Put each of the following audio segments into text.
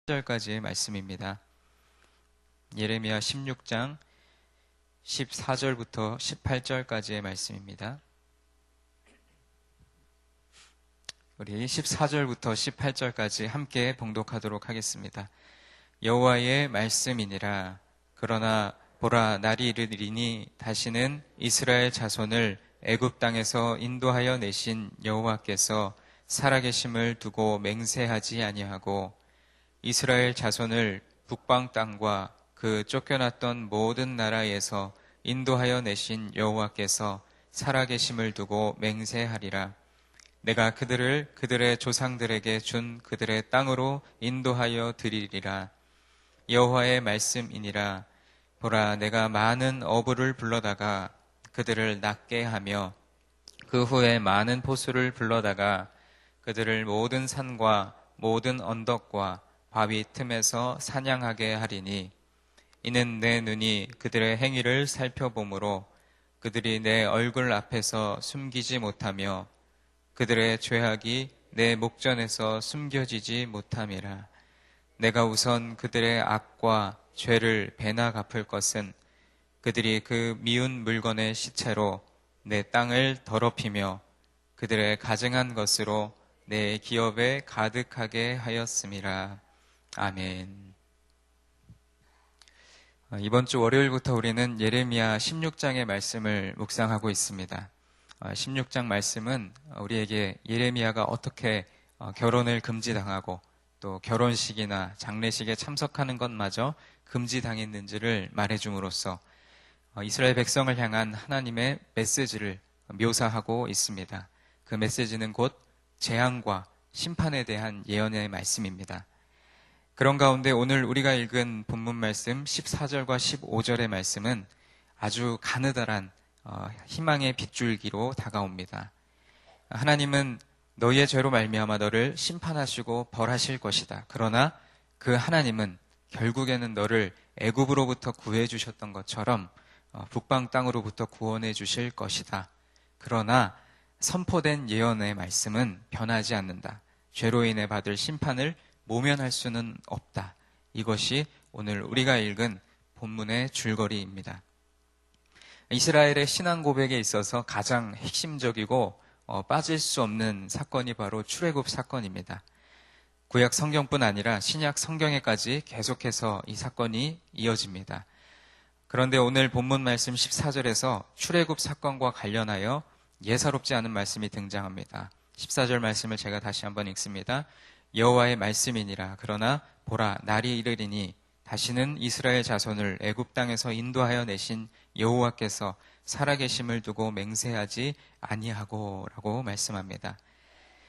10절까지의 말씀입니다. 예레미야 16장 14절부터 18절까지의 말씀입니다. 우리 14절부터 18절까지 함께 봉독하도록 하겠습니다. 여호와의 말씀이니라. 그러나 보라, 날이 이르리니 다시는 이스라엘 자손을 애굽 땅에서 인도하여 내신 여호와께서 살아계심을 두고 맹세하지 아니하고 이스라엘 자손을 북방 땅과 그 쫓겨났던 모든 나라에서 인도하여 내신 여호와께서 살아계심을 두고 맹세하리라. 내가 그들을 그들의 조상들에게 준 그들의 땅으로 인도하여 드리리라. 여호와의 말씀이니라. 보라, 내가 많은 어부를 불러다가 그들을 낫게 하며 그 후에 많은 포수를 불러다가 그들을 모든 산과 모든 언덕과 바위 틈에서 사냥하게 하리니 이는 내 눈이 그들의 행위를 살펴보므로 그들이 내 얼굴 앞에서 숨기지 못하며 그들의 죄악이 내 목전에서 숨겨지지 못함이라. 내가 우선 그들의 악과 죄를 배나 갚을 것은 그들이 그 미운 물건의 시체로 내 땅을 더럽히며 그들의 가증한 것으로 내 기업에 가득하게 하였음이라. 아멘. 이번 주 월요일부터 우리는 예레미야 16장의 말씀을 묵상하고 있습니다. 16장 말씀은 우리에게 예레미야가 어떻게 결혼을 금지당하고 또 결혼식이나 장례식에 참석하는 것마저 금지당했는지를 말해줌으로써 이스라엘 백성을 향한 하나님의 메시지를 묘사하고 있습니다. 그 메시지는 곧 재앙과 심판에 대한 예언의 말씀입니다. 그런 가운데 오늘 우리가 읽은 본문 말씀 14절과 15절의 말씀은 아주 가느다란 희망의 빗줄기로 다가옵니다. 하나님은 너희의 죄로 말미암아 너를 심판하시고 벌하실 것이다. 그러나 그 하나님은 결국에는 너를 애굽으로부터 구해 주셨던 것처럼 북방 땅으로부터 구원해 주실 것이다. 그러나 선포된 예언의 말씀은 변하지 않는다. 죄로 인해 받을 심판을 모면할 수는 없다. 이것이 오늘 우리가 읽은 본문의 줄거리입니다. 이스라엘의 신앙 고백에 있어서 가장 핵심적이고 빠질 수 없는 사건이 바로 출애굽 사건입니다. 구약 성경뿐 아니라 신약 성경에까지 계속해서 이 사건이 이어집니다. 그런데 오늘 본문 말씀 14절에서 출애굽 사건과 관련하여 예사롭지 않은 말씀이 등장합니다. 14절 말씀을 제가 다시 한번 읽습니다. 여호와의 말씀이니라. 그러나 보라, 날이 이르리니 다시는 이스라엘 자손을 애굽 땅에서 인도하여 내신 여호와께서 살아계심을 두고 맹세하지 아니하고 라고 말씀합니다.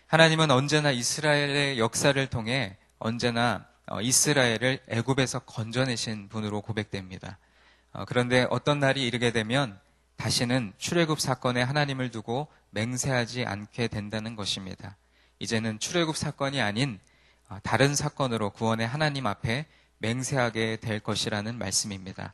하나님은 언제나 이스라엘의 역사를 통해 언제나 이스라엘을 애굽에서 건져내신 분으로 고백됩니다. 그런데 어떤 날이 이르게 되면 다시는 출애굽 사건에 하나님을 두고 맹세하지 않게 된다는 것입니다. 이제는 출애굽 사건이 아닌 다른 사건으로 구원의 하나님 앞에 맹세하게 될 것이라는 말씀입니다.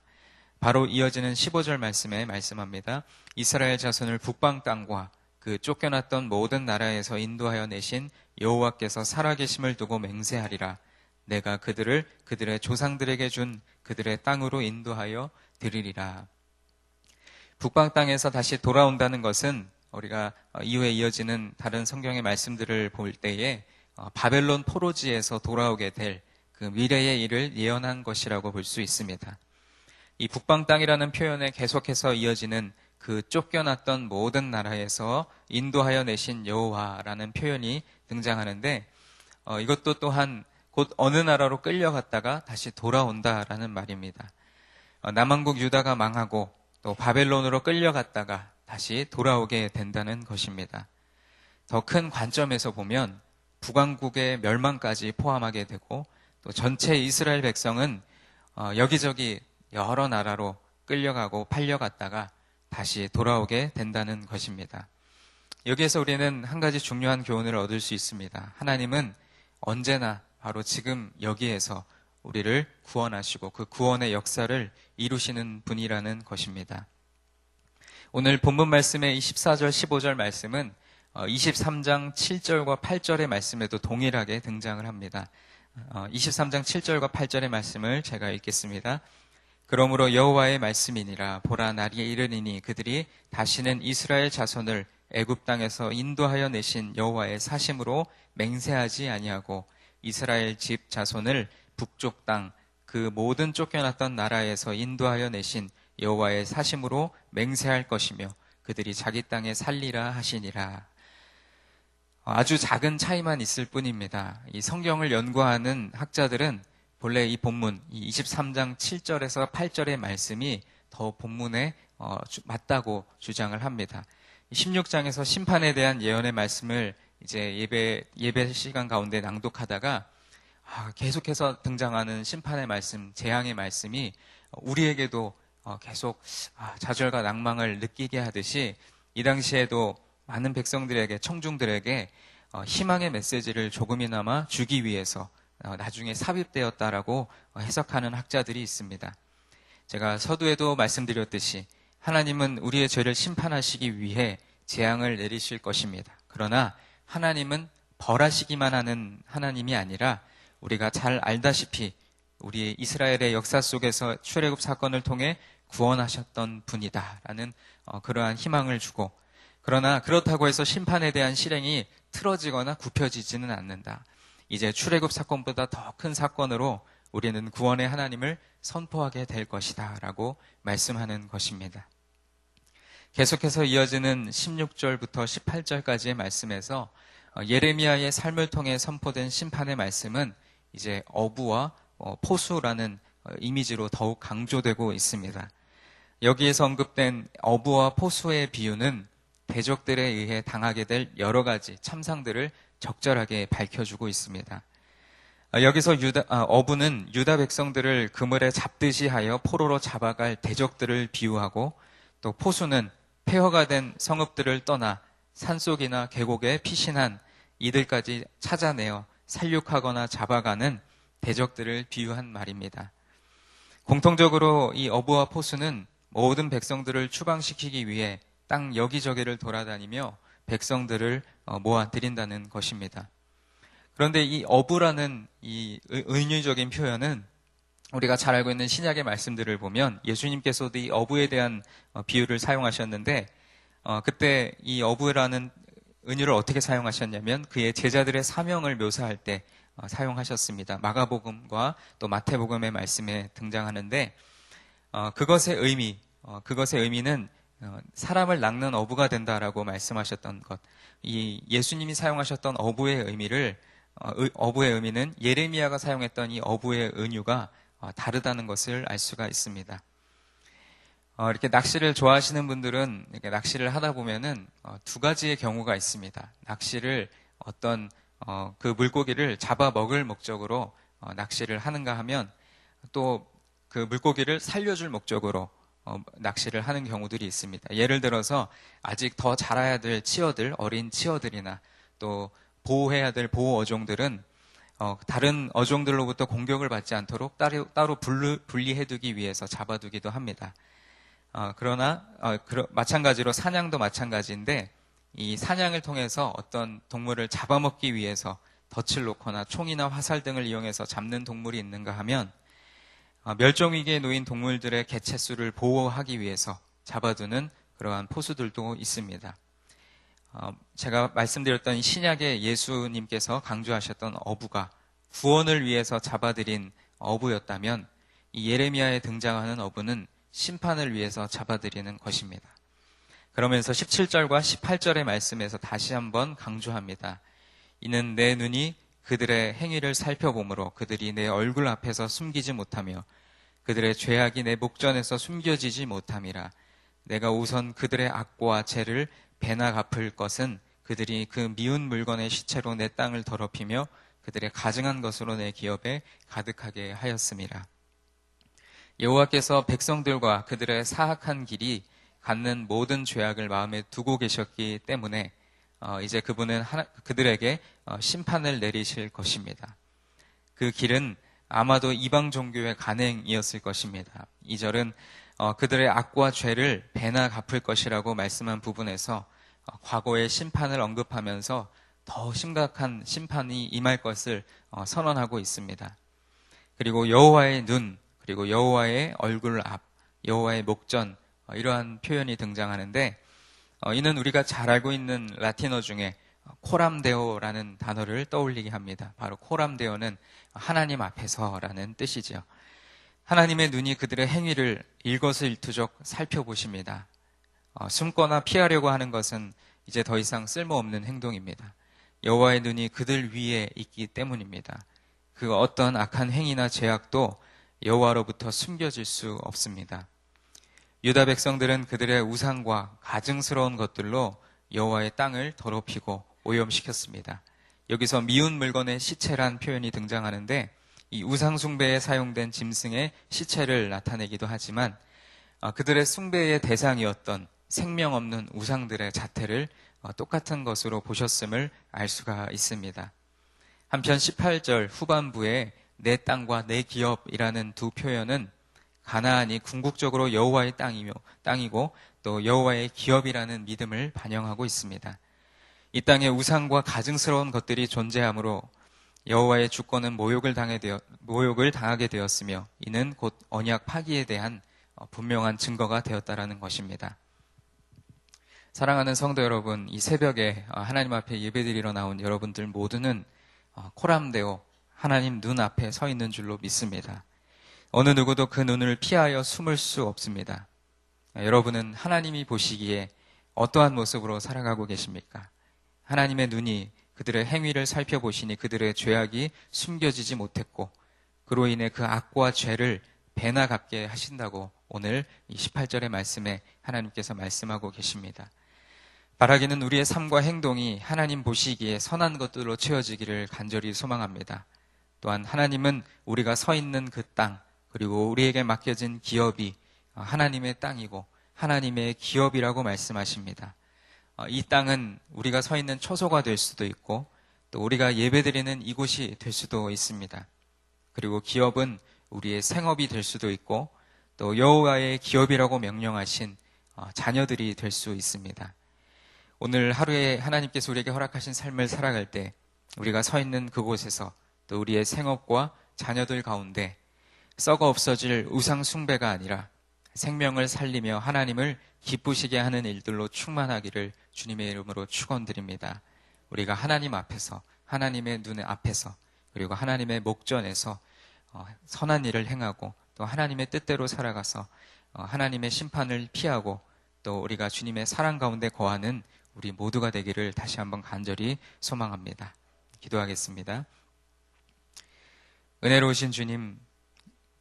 바로 이어지는 15절 말씀에 말씀합니다. 이스라엘 자손을 북방 땅과 그 쫓겨났던 모든 나라에서 인도하여 내신 여호와께서 살아계심을 두고 맹세하리라. 내가 그들을 그들의 조상들에게 준 그들의 땅으로 인도하여 드리리라. 북방 땅에서 다시 돌아온다는 것은 우리가 이후에 이어지는 다른 성경의 말씀들을 볼 때에 바벨론 포로지에서 돌아오게 될 그 미래의 일을 예언한 것이라고 볼 수 있습니다. 이 북방 땅이라는 표현에 계속해서 이어지는 그 쫓겨났던 모든 나라에서 인도하여 내신 여호와라는 표현이 등장하는데 이것도 또한 곧 어느 나라로 끌려갔다가 다시 돌아온다라는 말입니다. 남왕국 유다가 망하고 또 바벨론으로 끌려갔다가 다시 돌아오게 된다는 것입니다. 더 큰 관점에서 보면 북왕국의 멸망까지 포함하게 되고 또 전체 이스라엘 백성은 여기저기 여러 나라로 끌려가고 팔려갔다가 다시 돌아오게 된다는 것입니다. 여기에서 우리는 한 가지 중요한 교훈을 얻을 수 있습니다. 하나님은 언제나 바로 지금 여기에서 우리를 구원하시고 그 구원의 역사를 이루시는 분이라는 것입니다. 오늘 본문 말씀의 14절, 15절 말씀은 23장 7절과 8절의 말씀에도 동일하게 등장을 합니다. 23장 7절과 8절의 말씀을 제가 읽겠습니다. 그러므로 여호와의 말씀이니라. 보라, 날이 이르리니 그들이 다시는 이스라엘 자손을 애굽 땅에서 인도하여 내신 여호와의 사심으로 맹세하지 아니하고 이스라엘 집 자손을 북쪽 땅 그 모든 쫓겨났던 나라에서 인도하여 내신 여호와의 사심으로 맹세할 것이며 그들이 자기 땅에 살리라 하시니라. 아주 작은 차이만 있을 뿐입니다. 이 성경을 연구하는 학자들은 본래 이 본문, 이 23장 7절에서 8절의 말씀이 더 본문에 맞다고 주장을 합니다. 16장에서 심판에 대한 예언의 말씀을 이제 예배 시간 가운데 낭독하다가 계속해서 등장하는 심판의 말씀, 재앙의 말씀이 우리에게도 계속 좌절과 낭망을 느끼게 하듯이 이 당시에도 많은 백성들에게, 청중들에게 희망의 메시지를 조금이나마 주기 위해서 나중에 삽입되었다라고 해석하는 학자들이 있습니다. 제가 서두에도 말씀드렸듯이 하나님은 우리의 죄를 심판하시기 위해 재앙을 내리실 것입니다. 그러나 하나님은 벌하시기만 하는 하나님이 아니라 우리가 잘 알다시피 우리 이스라엘의 역사 속에서 출애굽 사건을 통해 구원하셨던 분이다라는 그러한 희망을 주고, 그러나 그렇다고 해서 심판에 대한 실행이 틀어지거나 굽혀지지는 않는다. 이제 출애굽 사건보다 더 큰 사건으로 우리는 구원의 하나님을 선포하게 될 것이다 라고 말씀하는 것입니다. 계속해서 이어지는 16절부터 18절까지의 말씀에서 예레미야의 삶을 통해 선포된 심판의 말씀은 이제 어부와 포수라는 이미지로 더욱 강조되고 있습니다. 여기에서 언급된 어부와 포수의 비유는 대적들에 의해 당하게 될 여러 가지 참상들을 적절하게 밝혀주고 있습니다. 여기서 어부는 유다 백성들을 그물에 잡듯이 하여 포로로 잡아갈 대적들을 비유하고, 또 포수는 폐허가 된 성읍들을 떠나 산속이나 계곡에 피신한 이들까지 찾아내어 살육하거나 잡아가는 대적들을 비유한 말입니다. 공통적으로 이 어부와 포수는 모든 백성들을 추방시키기 위해 땅 여기저기를 돌아다니며 백성들을 모아들인다는 것입니다. 그런데 이 어부라는 이 은유적인 표현은 우리가 잘 알고 있는 신약의 말씀들을 보면 예수님께서도 이 어부에 대한 비유를 사용하셨는데, 그때 이 어부라는 은유를 어떻게 사용하셨냐면 그의 제자들의 사명을 묘사할 때 사용하셨습니다. 마가복음과 또 마태복음의 말씀에 등장하는데, 그것의 의미는 사람을 낚는 어부가 된다라고 말씀하셨던 것. 이 예수님이 사용하셨던 어부의 의미는 예레미야가 사용했던 이 어부의 은유가 다르다는 것을 알 수가 있습니다. 이렇게 낚시를 좋아하시는 분들은 이렇게 낚시를 하다 보면은 두 가지의 경우가 있습니다. 낚시를 어떤 그 물고기를 잡아 먹을 목적으로 낚시를 하는가 하면, 또 그 물고기를 살려줄 목적으로 낚시를 하는 경우들이 있습니다. 예를 들어서 아직 더 자라야 될 치어들, 어린 치어들이나 또 보호해야 될 보호 어종들은 다른 어종들로부터 공격을 받지 않도록 따로 분리해두기 위해서 잡아두기도 합니다. 그러나 마찬가지로 사냥도 마찬가지인데, 이 사냥을 통해서 어떤 동물을 잡아먹기 위해서 덫을 놓거나 총이나 화살 등을 이용해서 잡는 동물이 있는가 하면 멸종위기에 놓인 동물들의 개체수를 보호하기 위해서 잡아두는 그러한 포수들도 있습니다. 제가 말씀드렸던 신약의 예수님께서 강조하셨던 어부가 구원을 위해서 잡아들인 어부였다면, 이 예레미야에 등장하는 어부는 심판을 위해서 잡아들이는 것입니다. 그러면서 17절과 18절의 말씀에서 다시 한번 강조합니다. 이는 내 눈이 그들의 행위를 살펴보므로 그들이 내 얼굴 앞에서 숨기지 못하며 그들의 죄악이 내 목전에서 숨겨지지 못함이라. 내가 우선 그들의 악과 죄를 배나 갚을 것은 그들이 그 미운 물건의 시체로 내 땅을 더럽히며 그들의 가증한 것으로 내 기업에 가득하게 하였음이라. 여호와께서 백성들과 그들의 사악한 길이 갖는 모든 죄악을 마음에 두고 계셨기 때문에 이제 그분은 그들에게 심판을 내리실 것입니다. 그 길은 아마도 이방 종교의 간행이었을 것입니다. 2절은 그들의 악과 죄를 배나 갚을 것이라고 말씀한 부분에서 과거의 심판을 언급하면서 더 심각한 심판이 임할 것을 선언하고 있습니다. 그리고 여호와의 눈, 그리고 여호와의 얼굴 앞, 여호와의 목전, 이러한 표현이 등장하는데 이는 우리가 잘 알고 있는 라틴어 중에 코람데오라는 단어를 떠올리게 합니다. 바로 코람데오는 하나님 앞에서라는 뜻이죠. 하나님의 눈이 그들의 행위를 일거수일투족 살펴보십니다. 숨거나 피하려고 하는 것은 이제 더 이상 쓸모없는 행동입니다. 여호와의 눈이 그들 위에 있기 때문입니다. 그 어떤 악한 행위나 죄악도 여호와로부터 숨겨질 수 없습니다. 유다 백성들은 그들의 우상과 가증스러운 것들로 여호와의 땅을 더럽히고 오염시켰습니다. 여기서 미운 물건의 시체란 표현이 등장하는데 이 우상 숭배에 사용된 짐승의 시체를 나타내기도 하지만 그들의 숭배의 대상이었던 생명 없는 우상들의 자태를 똑같은 것으로 보셨음을 알 수가 있습니다. 한편 18절 후반부에 내 땅과 내 기업이라는 두 표현은 가나안이 궁극적으로 여호와의 땅이고 또 여호와의 기업이라는 믿음을 반영하고 있습니다. 이 땅에 우상과 가증스러운 것들이 존재하므로 여호와의 주권은 모욕을 당하게 되었으며 이는 곧 언약 파기에 대한 분명한 증거가 되었다라는 것입니다. 사랑하는 성도 여러분, 이 새벽에 하나님 앞에 예배드리러 나온 여러분들 모두는 코람데오, 하나님 눈 앞에 서 있는 줄로 믿습니다. 어느 누구도 그 눈을 피하여 숨을 수 없습니다. 여러분은 하나님이 보시기에 어떠한 모습으로 살아가고 계십니까? 하나님의 눈이 그들의 행위를 살펴보시니 그들의 죄악이 숨겨지지 못했고 그로 인해 그 악과 죄를 배나 갚게 하신다고 오늘 이 18절의 말씀에 하나님께서 말씀하고 계십니다. 바라기는 우리의 삶과 행동이 하나님 보시기에 선한 것들로 채워지기를 간절히 소망합니다. 또한 하나님은 우리가 서 있는 그 땅, 그리고 우리에게 맡겨진 기업이 하나님의 땅이고 하나님의 기업이라고 말씀하십니다. 이 땅은 우리가 서 있는 처소가 될 수도 있고 또 우리가 예배드리는 이곳이 될 수도 있습니다. 그리고 기업은 우리의 생업이 될 수도 있고 또 여호와의 기업이라고 명령하신 자녀들이 될 수 있습니다. 오늘 하루에 하나님께서 우리에게 허락하신 삶을 살아갈 때 우리가 서 있는 그곳에서 또 우리의 생업과 자녀들 가운데 썩어 없어질 우상 숭배가 아니라 생명을 살리며 하나님을 기쁘시게 하는 일들로 충만하기를 주님의 이름으로 축원드립니다. 우리가 하나님 앞에서, 하나님의 눈 앞에서, 그리고 하나님의 목전에서 선한 일을 행하고 또 하나님의 뜻대로 살아가서 하나님의 심판을 피하고 또 우리가 주님의 사랑 가운데 거하는 우리 모두가 되기를 다시 한번 간절히 소망합니다. 기도하겠습니다. 은혜로우신 주님,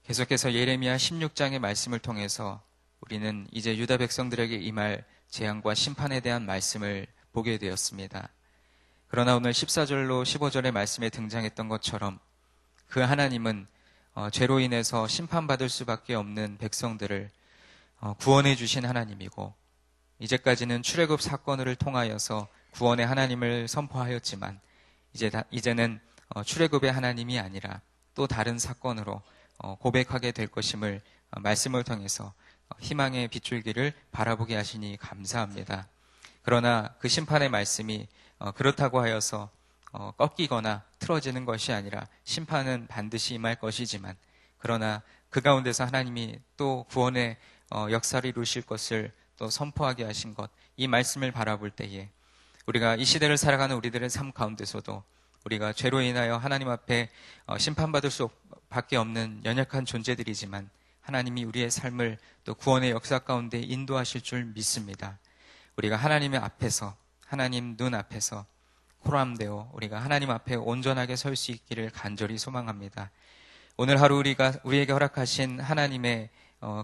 계속해서 예레미야 16장의 말씀을 통해서 우리는 이제 유다 백성들에게 임할 재앙과 심판에 대한 말씀을 보게 되었습니다. 그러나 오늘 14절로 15절의 말씀에 등장했던 것처럼 그 하나님은 죄로 인해서 심판받을 수밖에 없는 백성들을 구원해 주신 하나님이고 이제까지는 출애굽 사건을 통하여서 구원의 하나님을 선포하였지만 이제는 출애굽의 하나님이 아니라 또 다른 사건으로 고백하게 될 것임을 말씀을 통해서 희망의 빗줄기를 바라보게 하시니 감사합니다. 그러나 그 심판의 말씀이 그렇다고 하여서 꺾이거나 틀어지는 것이 아니라 심판은 반드시 임할 것이지만 그러나 그 가운데서 하나님이 또 구원의 역사를 이루실 것을 또 선포하게 하신 것, 이 말씀을 바라볼 때에 우리가 이 시대를 살아가는 우리들의 삶 가운데서도 우리가 죄로 인하여 하나님 앞에 심판받을 수밖에 없는 연약한 존재들이지만 하나님이 우리의 삶을 또 구원의 역사 가운데 인도하실 줄 믿습니다. 우리가 하나님의 앞에서, 하나님 눈 앞에서 코람되어 우리가 하나님 앞에 온전하게 설 수 있기를 간절히 소망합니다. 오늘 하루 우리에게 허락하신 하나님의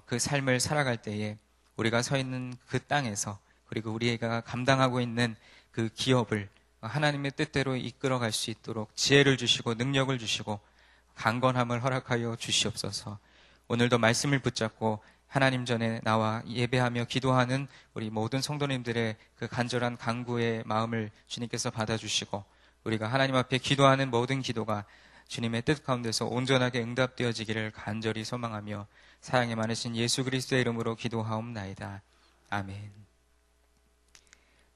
그 삶을 살아갈 때에 우리가 서 있는 그 땅에서 그리고 우리가 감당하고 있는 그 기업을 하나님의 뜻대로 이끌어갈 수 있도록 지혜를 주시고 능력을 주시고 강건함을 허락하여 주시옵소서. 오늘도 말씀을 붙잡고 하나님 전에 나와 예배하며 기도하는 우리 모든 성도님들의 그 간절한 간구의 마음을 주님께서 받아주시고 우리가 하나님 앞에 기도하는 모든 기도가 주님의 뜻 가운데서 온전하게 응답되어지기를 간절히 소망하며 사랑이 많으신 예수 그리스도의 이름으로 기도하옵나이다. 아멘.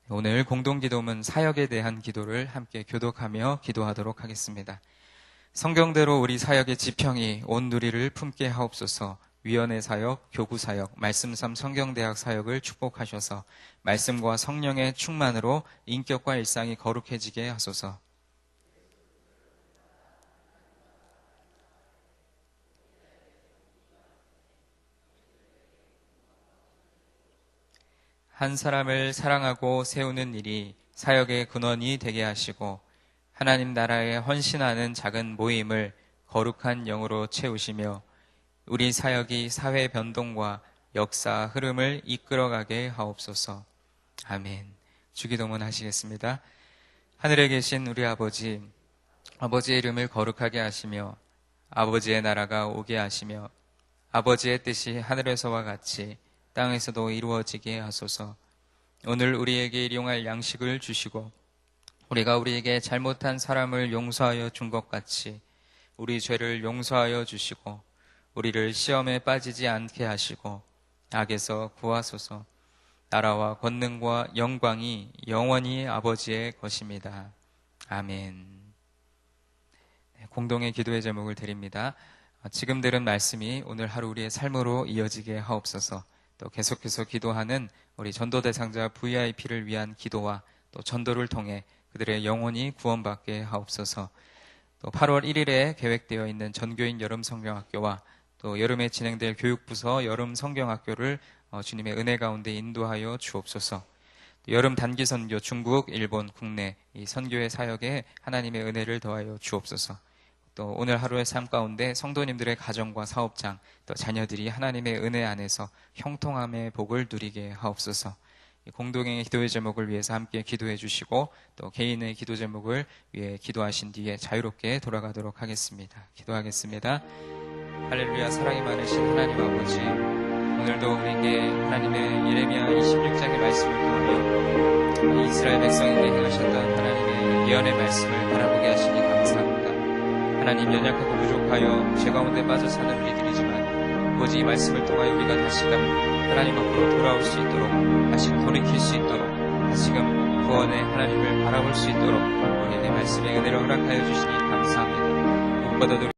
오늘 공동기도문 사역에 대한 기도를 함께 교독하며 기도하도록 하겠습니다. 성경대로 우리 사역의 지평이 온 누리를 품게 하옵소서. 위원회 사역, 교구 사역, 말씀삼 성경대학 사역을 축복하셔서 말씀과 성령의 충만으로 인격과 일상이 거룩해지게 하소서. 한 사람을 사랑하고 세우는 일이 사역의 근원이 되게 하시고 하나님 나라에 헌신하는 작은 모임을 거룩한 영으로 채우시며 우리 사역이 사회 변동과 역사 흐름을 이끌어가게 하옵소서. 아멘. 주기도문 하시겠습니다. 하늘에 계신 우리 아버지, 아버지의 이름을 거룩하게 하시며 아버지의 나라가 오게 하시며 아버지의 뜻이 하늘에서와 같이 땅에서도 이루어지게 하소서. 오늘 우리에게 일용할 양식을 주시고 우리가 우리에게 잘못한 사람을 용서하여 준 것 같이 우리 죄를 용서하여 주시고 우리를 시험에 빠지지 않게 하시고 악에서 구하소서. 나라와 권능과 영광이 영원히 아버지의 것입니다. 아멘. 공동의 기도의 제목을 드립니다. 지금 들은 말씀이 오늘 하루 우리의 삶으로 이어지게 하옵소서. 또 계속해서 기도하는 우리 전도 대상자 VIP를 위한 기도와 또 전도를 통해 그들의 영혼이 구원받게 하옵소서. 또 8월 1일에 계획되어 있는 전교인 여름 성경학교와 또 여름에 진행될 교육부서 여름 성경학교를 주님의 은혜 가운데 인도하여 주옵소서. 여름 단기 선교 중국, 일본, 국내 이 선교의 사역에 하나님의 은혜를 더하여 주옵소서. 또 오늘 하루의 삶 가운데 성도님들의 가정과 사업장 또 자녀들이 하나님의 은혜 안에서 형통함의 복을 누리게 하옵소서. 공동의 기도의 제목을 위해서 함께 기도해 주시고 또 개인의 기도 제목을 위해 기도하신 뒤에 자유롭게 돌아가도록 하겠습니다. 기도하겠습니다. 할렐루야. 사랑이 많으신 하나님 아버지, 오늘도 우리에게 하나님의 예레미야 26장의 말씀을 통하여 이스라엘 백성에게 행하셨던 하나님의 예언의 말씀을 바라보게 하시니 감사합니다. 하나님, 연약하고 부족하여 죄 가운데 빠져 사는 우리들이지만 오직 이 말씀을 통하여 우리가 다시금 하나님 앞으로 돌아올 수 있도록, 다시 돌이킬 수 있도록, 다시금 구원의 하나님을 바라볼 수 있도록 우리에게 말씀의 은혜를 허락하여 주시니 감사합니다. 무엇보다도